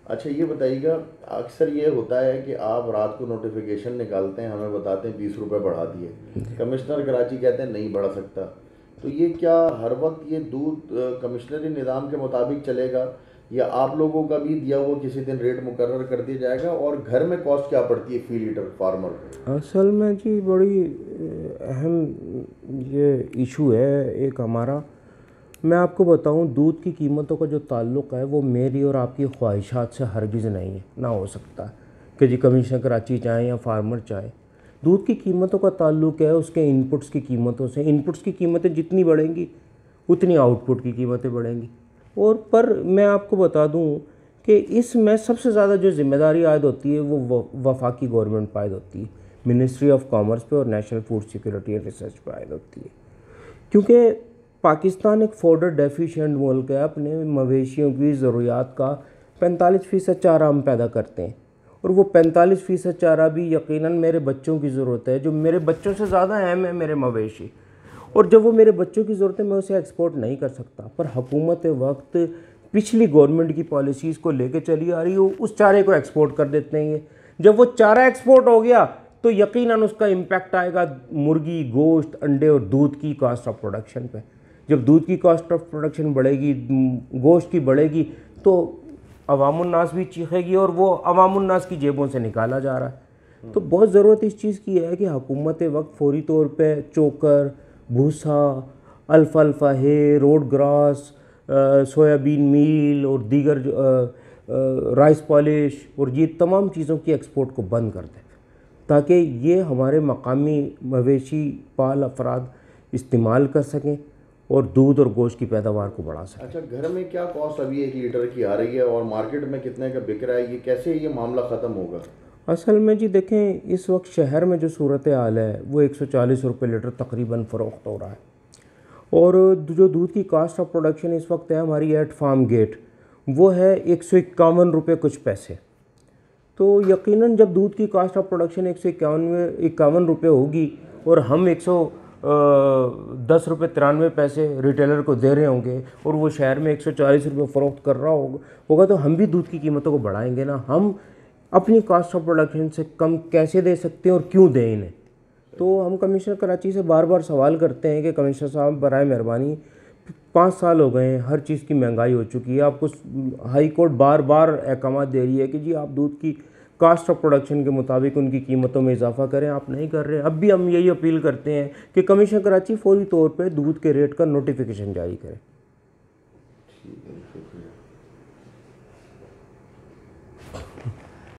अच्छा ये बताइएगा, अक्सर ये होता है कि आप रात को नोटिफिकेशन निकालते हैं, हमें बताते हैं 20 रुपए बढ़ा दिए, कमिश्नर कराची कहते हैं नहीं बढ़ा सकता। तो ये क्या हर वक्त ये दूध कमिश्नरी निज़ाम के मुताबिक चलेगा, या आप लोगों का भी दिया हुआ किसी दिन रेट मुकर्रर कर दिया जाएगा? और घर में कॉस्ट क्या पड़ती है फी लीटर फार्मर को? असल में जी बड़ी अहम ये इशू है एक हमारा। मैं आपको बताऊं, दूध की कीमतों का जो ताल्लुक़ है वो मेरी और आपकी ख्वाहिशात से हरगिज़ नहीं है, ना हो सकता है कि जी कमिश्नर कराची चाहे या फार्मर चाहे। दूध की कीमतों का ताल्लुक़ है उसके इनपुट्स की कीमतों से। इनपुट्स की कीमतें जितनी बढ़ेंगी उतनी आउटपुट की कीमतें बढ़ेंगी। और पर मैं आपको बता दूं कि इसमें सबसे ज़्यादा जो ज़िम्मेदारी आयद होती है वो वफाकी गवर्नमेंट पर आयद होती है, मिनिस्ट्री ऑफ कॉमर्स पे और national food security and research पे आयद होती है। क्योंकि पाकिस्तान एक फॉडर डेफिशिएंट मुल्क है। अपने मवेशियों की ज़रूरियात का 45% चारा हम पैदा करते हैं, और वो 45% चारा भी यकीनन मेरे बच्चों की ज़रूरत है, जो मेरे बच्चों से ज़्यादा अहम है मेरे मवेशी। और जब वो मेरे बच्चों की ज़रूरत है मैं उसे एक्सपोर्ट नहीं कर सकता। पर हुकूमत वक्त पिछली गवर्नमेंट की पॉलिसीज़ को लेके चली आ रही हो, उस चारे को एक्सपोर्ट कर देते हैं। जब वो चारा एक्सपोर्ट हो गया तो यकीनन उसका इम्पैक्ट आएगा मुर्गी, गोश्त, अंडे और दूध की कॉस्ट ऑफ प्रोडक्शन पे। जब दूध की कॉस्ट ऑफ प्रोडक्शन बढ़ेगी, गोश्त की बढ़ेगी, तो अवामुन्नास भी चीखेगी, और वो अवामुन्नास की जेबों से निकाला जा रहा है। तो बहुत ज़रूरत इस चीज़ की है कि हुकूमत वक्त फौरी तौर पे चोकर, भूसा, अल्फ़ाल्फ़ा है, रोड ग्रास, सोयाबीन मील और दीगर राइस पॉलिश और ये तमाम चीज़ों की एक्सपोर्ट को बंद कर दें, ताकि ये हमारे मकामी मवेशी पाल अफराद इस्तेमाल कर सकें और दूध और गोश्त की पैदावार को बढ़ा सकें। अच्छा, घर में क्या कॉस्ट अभी 1 लीटर की आ रही है और मार्केट में कितने का बिक रहा है? ये कैसे ये मामला ख़त्म होगा? असल में जी देखें, इस वक्त शहर में जो सूरत हाल है वो 140 रुपये लीटर तकरीबन फ़रोख्त हो रहा है। और जो दूध की कास्ट ऑफ प्रोडक्शन इस वक्त है हमारी एट फार्म गेट, वो है 151 रुपये कुछ पैसे। तो यकीनन जब दूध की कास्ट ऑफ प्रोडक्शन 151 रुपये होगी और हम 110 रुपये 93 पैसे रिटेलर को दे रहे होंगे, और वो शहर में 140 रुपये फ़रोख्त कर रहा होगा, तो हम भी दूध की कीमतों को बढ़ाएंगे ना। हम अपनी कास्ट ऑफ प्रोडक्शन से कम कैसे दे सकते हैं और क्यों दें इन्हें? तो हम कमिश्नर कराची से बार बार सवाल करते हैं कि कमिश्नर साहब बराए मेहरबानी, 5 साल हो गए हैं, हर चीज़ की महंगाई हो चुकी है, आपको हाई कोर्ट बार बार अहकाम दे रही है कि जी आप दूध की कास्ट ऑफ प्रोडक्शन के मुताबिक उनकी कीमतों में इजाफा करें, आप नहीं कर रहे। अब भी हम यही अपील करते हैं कि कमिश्नर कराची फौरी तौर पर दूध के रेट का नोटिफिकेशन जारी करें।